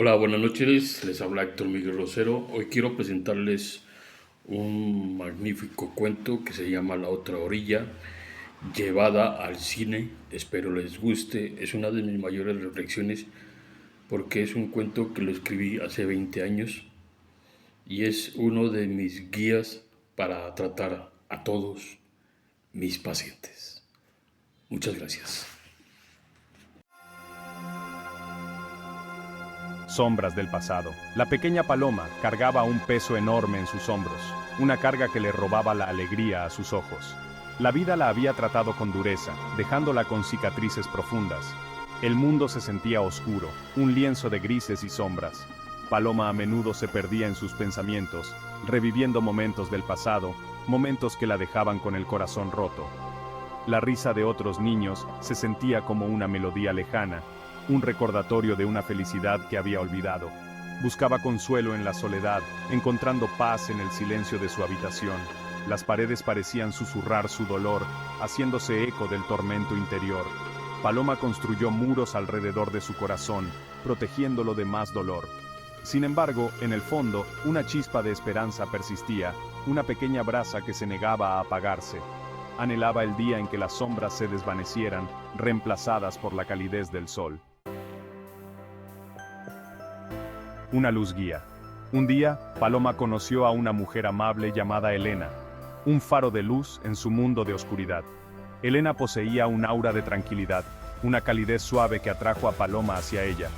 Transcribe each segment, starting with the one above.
Hola, buenas noches. Les habla Héctor Miguel Rosero. Hoy quiero presentarles un magnífico cuento que se llama La otra orilla, llevada al cine. Espero les guste. Es una de mis mayores reflexiones porque es un cuento que lo escribí hace 20 años y es uno de mis guías para tratar a todos mis pacientes. Muchas gracias. Sombras del pasado. La pequeña Paloma cargaba un peso enorme en sus hombros, una carga que le robaba la alegría a sus ojos. La vida la había tratado con dureza, dejándola con cicatrices profundas. El mundo se sentía oscuro, un lienzo de grises y sombras. Paloma a menudo se perdía en sus pensamientos, reviviendo momentos del pasado, momentos que la dejaban con el corazón roto. La risa de otros niños se sentía como una melodía lejana, un recordatorio de una felicidad que había olvidado. Buscaba consuelo en la soledad, encontrando paz en el silencio de su habitación. Las paredes parecían susurrar su dolor, haciéndose eco del tormento interior. Paloma construyó muros alrededor de su corazón, protegiéndolo de más dolor. Sin embargo, en el fondo, una chispa de esperanza persistía, una pequeña brasa que se negaba a apagarse. Anhelaba el día en que las sombras se desvanecieran, reemplazadas por la calidez del sol. Una luz guía. Un día, Paloma conoció a una mujer amable llamada Elena, un faro de luz en su mundo de oscuridad. Elena poseía un aura de tranquilidad, una calidez suave que atrajo a Paloma hacia ella.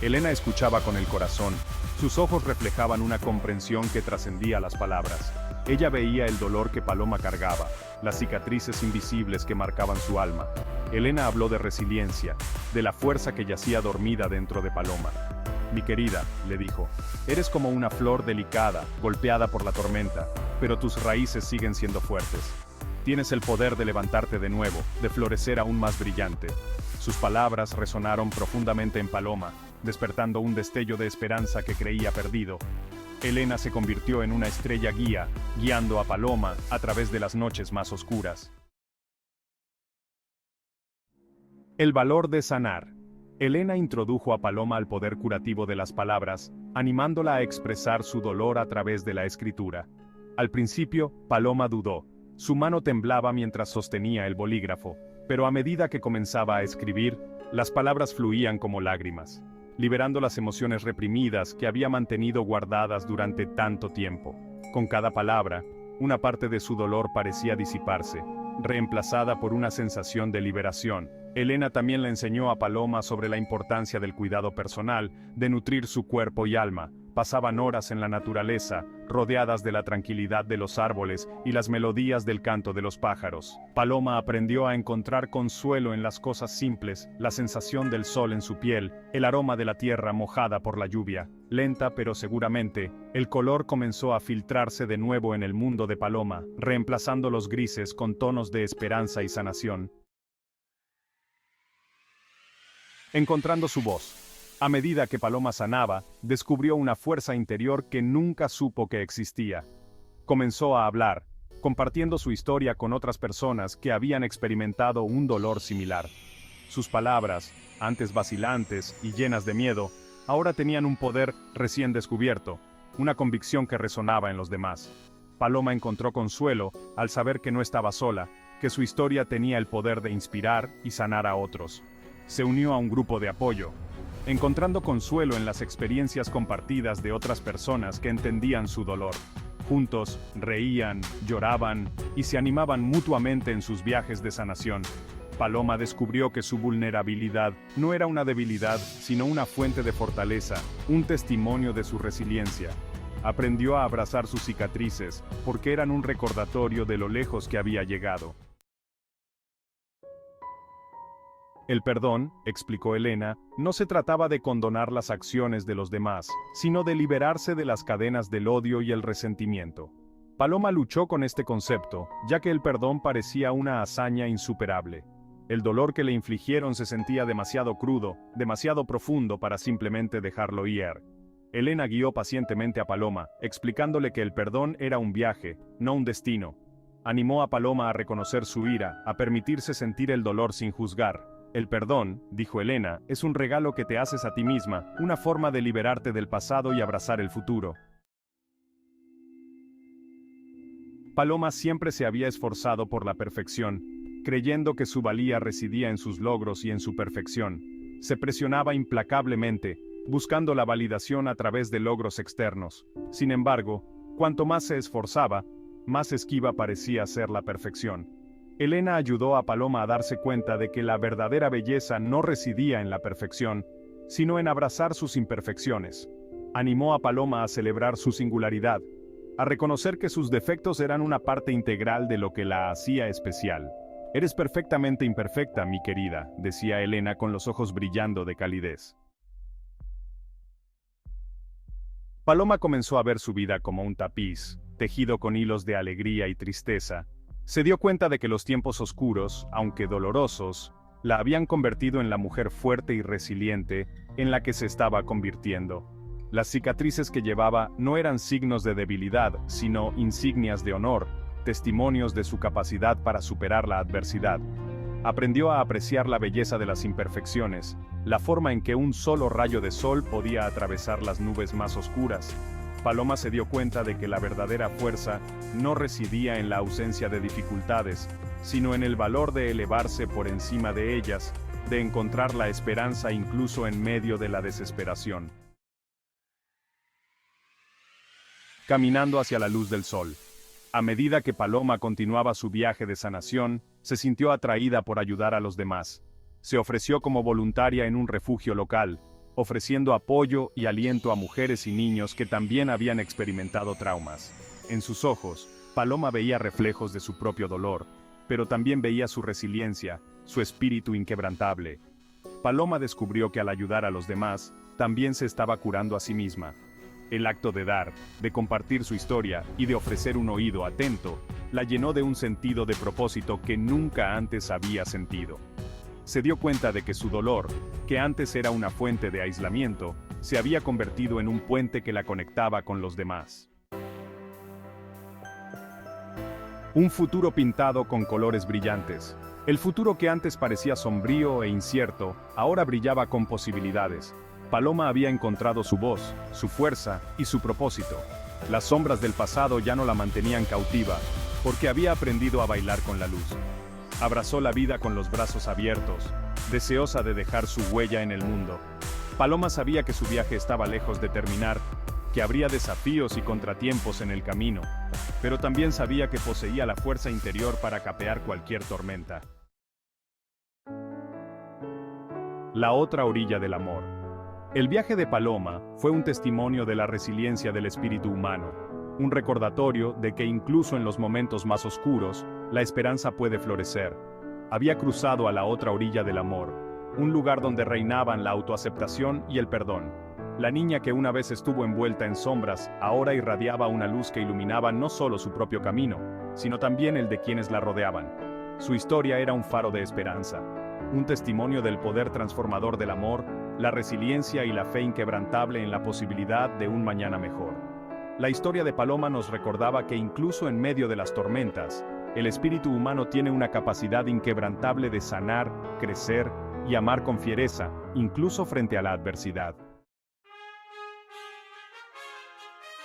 Elena escuchaba con el corazón, sus ojos reflejaban una comprensión que trascendía las palabras. Ella veía el dolor que Paloma cargaba, las cicatrices invisibles que marcaban su alma. Elena habló de resiliencia, de la fuerza que yacía dormida dentro de Paloma. Mi querida, le dijo, eres como una flor delicada, golpeada por la tormenta, pero tus raíces siguen siendo fuertes. Tienes el poder de levantarte de nuevo, de florecer aún más brillante. Sus palabras resonaron profundamente en Paloma, despertando un destello de esperanza que creía perdido. Elena se convirtió en una estrella guía, guiando a Paloma a través de las noches más oscuras. El valor de sanar. Elena introdujo a Paloma al poder curativo de las palabras, animándola a expresar su dolor a través de la escritura. Al principio, Paloma dudó. Su mano temblaba mientras sostenía el bolígrafo, pero a medida que comenzaba a escribir, las palabras fluían como lágrimas, liberando las emociones reprimidas que había mantenido guardadas durante tanto tiempo. Con cada palabra, una parte de su dolor parecía disiparse, reemplazada por una sensación de liberación. Elena también le enseñó a Paloma sobre la importancia del cuidado personal, de nutrir su cuerpo y alma. Pasaban horas en la naturaleza, rodeadas de la tranquilidad de los árboles y las melodías del canto de los pájaros. Paloma aprendió a encontrar consuelo en las cosas simples, la sensación del sol en su piel, el aroma de la tierra mojada por la lluvia. Lenta pero seguramente, el color comenzó a filtrarse de nuevo en el mundo de Paloma, reemplazando los grises con tonos de esperanza y sanación. Encontrando su voz. A medida que Paloma sanaba, descubrió una fuerza interior que nunca supo que existía. Comenzó a hablar, compartiendo su historia con otras personas que habían experimentado un dolor similar. Sus palabras, antes vacilantes y llenas de miedo, ahora tenían un poder recién descubierto, una convicción que resonaba en los demás. Paloma encontró consuelo al saber que no estaba sola, que su historia tenía el poder de inspirar y sanar a otros. Se unió a un grupo de apoyo, encontrando consuelo en las experiencias compartidas de otras personas que entendían su dolor. Juntos, reían, lloraban y se animaban mutuamente en sus viajes de sanación. Paloma descubrió que su vulnerabilidad no era una debilidad, sino una fuente de fortaleza, un testimonio de su resiliencia. Aprendió a abrazar sus cicatrices, porque eran un recordatorio de lo lejos que había llegado. El perdón, explicó Elena, no se trataba de condonar las acciones de los demás, sino de liberarse de las cadenas del odio y el resentimiento. Paloma luchó con este concepto, ya que el perdón parecía una hazaña insuperable. El dolor que le infligieron se sentía demasiado crudo, demasiado profundo para simplemente dejarlo ir. Elena guió pacientemente a Paloma, explicándole que el perdón era un viaje, no un destino. Animó a Paloma a reconocer su ira, a permitirse sentir el dolor sin juzgar. El perdón, dijo Elena, es un regalo que te haces a ti misma, una forma de liberarte del pasado y abrazar el futuro. Paloma siempre se había esforzado por la perfección, creyendo que su valía residía en sus logros y en su perfección. Se presionaba implacablemente, buscando la validación a través de logros externos. Sin embargo, cuanto más se esforzaba, más esquiva parecía ser la perfección. Elena ayudó a Paloma a darse cuenta de que la verdadera belleza no residía en la perfección, sino en abrazar sus imperfecciones. Animó a Paloma a celebrar su singularidad, a reconocer que sus defectos eran una parte integral de lo que la hacía especial. Eres perfectamente imperfecta, mi querida, decía Elena con los ojos brillando de calidez. Paloma comenzó a ver su vida como un tapiz, tejido con hilos de alegría y tristeza. Se dio cuenta de que los tiempos oscuros, aunque dolorosos, la habían convertido en la mujer fuerte y resiliente en la que se estaba convirtiendo. Las cicatrices que llevaba no eran signos de debilidad, sino insignias de honor, testimonios de su capacidad para superar la adversidad. Aprendió a apreciar la belleza de las imperfecciones, la forma en que un solo rayo de sol podía atravesar las nubes más oscuras. Paloma se dio cuenta de que la verdadera fuerza no residía en la ausencia de dificultades, sino en el valor de elevarse por encima de ellas, de encontrar la esperanza incluso en medio de la desesperación. Caminando hacia la luz del sol. A medida que Paloma continuaba su viaje de sanación, se sintió atraída por ayudar a los demás. Se ofreció como voluntaria en un refugio local, ofreciendo apoyo y aliento a mujeres y niños que también habían experimentado traumas. En sus ojos, Paloma veía reflejos de su propio dolor, pero también veía su resiliencia, su espíritu inquebrantable. Paloma descubrió que al ayudar a los demás, también se estaba curando a sí misma. El acto de dar, de compartir su historia y de ofrecer un oído atento, la llenó de un sentido de propósito que nunca antes había sentido. Se dio cuenta de que su dolor, que antes era una fuente de aislamiento, se había convertido en un puente que la conectaba con los demás. Un futuro pintado con colores brillantes. El futuro que antes parecía sombrío e incierto, ahora brillaba con posibilidades. Paloma había encontrado su voz, su fuerza y su propósito. Las sombras del pasado ya no la mantenían cautiva, porque había aprendido a bailar con la luz. Abrazó la vida con los brazos abiertos, deseosa de dejar su huella en el mundo. Paloma sabía que su viaje estaba lejos de terminar, que habría desafíos y contratiempos en el camino, pero también sabía que poseía la fuerza interior para capear cualquier tormenta. La otra orilla del amor. El viaje de Paloma fue un testimonio de la resiliencia del espíritu humano, un recordatorio de que incluso en los momentos más oscuros, la esperanza puede florecer. Había cruzado a la otra orilla del amor, un lugar donde reinaban la autoaceptación y el perdón. La niña que una vez estuvo envuelta en sombras, ahora irradiaba una luz que iluminaba no solo su propio camino, sino también el de quienes la rodeaban. Su historia era un faro de esperanza, un testimonio del poder transformador del amor, la resiliencia y la fe inquebrantable en la posibilidad de un mañana mejor. La historia de Paloma nos recordaba que incluso en medio de las tormentas, el espíritu humano tiene una capacidad inquebrantable de sanar, crecer y amar con fiereza, incluso frente a la adversidad.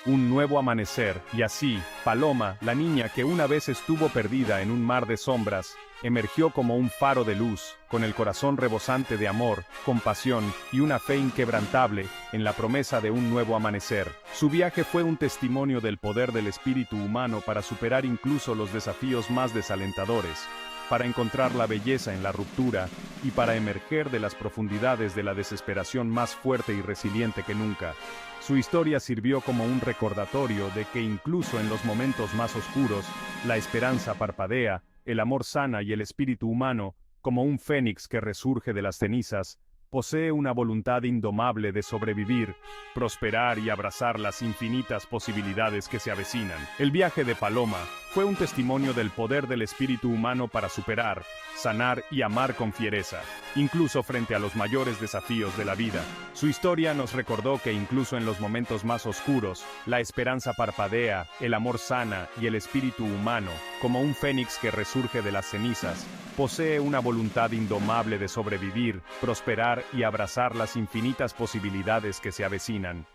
Un nuevo amanecer, y así, Paloma, la niña que una vez estuvo perdida en un mar de sombras, emergió como un faro de luz, con el corazón rebosante de amor, compasión y una fe inquebrantable en la promesa de un nuevo amanecer. Su viaje fue un testimonio del poder del espíritu humano para superar incluso los desafíos más desalentadores, para encontrar la belleza en la ruptura y para emerger de las profundidades de la desesperación más fuerte y resiliente que nunca. Su historia sirvió como un recordatorio de que incluso en los momentos más oscuros, la esperanza parpadea, el amor sana y el espíritu humano, como un fénix que resurge de las cenizas, posee una voluntad indomable de sobrevivir, prosperar y abrazar las infinitas posibilidades que se avecinan. El viaje de Paloma Fue un testimonio del poder del espíritu humano para superar, sanar y amar con fiereza, incluso frente a los mayores desafíos de la vida. Su historia nos recordó que incluso en los momentos más oscuros, la esperanza parpadea, el amor sana y el espíritu humano, como un fénix que resurge de las cenizas, posee una voluntad indomable de sobrevivir, prosperar y abrazar las infinitas posibilidades que se avecinan.